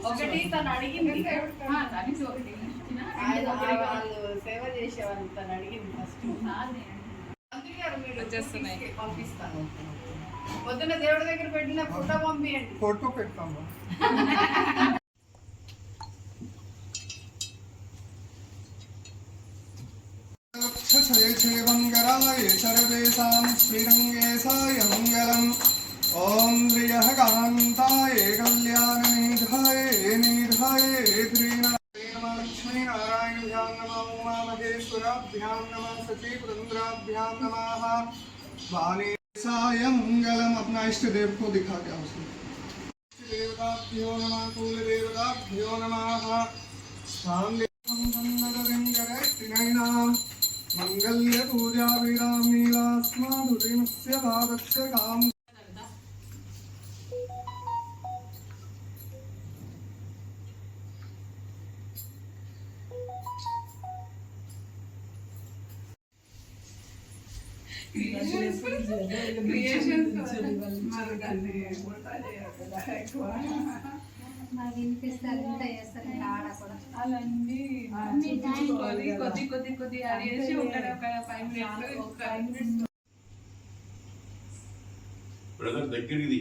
ఒకటి తను అడిగింది, సేవ చేసేవాళ్ళు తను అడిగింది ఫస్ట్. వచ్చేస్తున్నాయి, పంపిస్తాను. పొద్దున్న దేవుడి దగ్గర పెట్టిన ఫోటో పంపియండి. ఫోటో పెడతాము. మంగళాయ సర్వేషాం శ్రీరంగేశాయ మంగళం. ఓం శ్రియః కాంతాయ కళ్యాణనిధాయ నిధాయ లక్ష్మీనారాయణభ్యాం నమః ఉమామహేశ్వరాభ్యాం నమః सचीपुरंद्राभ्यां नमः. वाणेशाय मंगलम. अपना इष्ट देव को दिखा के आओ. देवताभ्यो नमः, कुल देवताभ्यो नमः. मंगल्य पूजा विराम नीलास्मादुदिनस्य भावस्य काम. కొద్ది అడిగేసి ఒక 5 minutes దగ్గరికి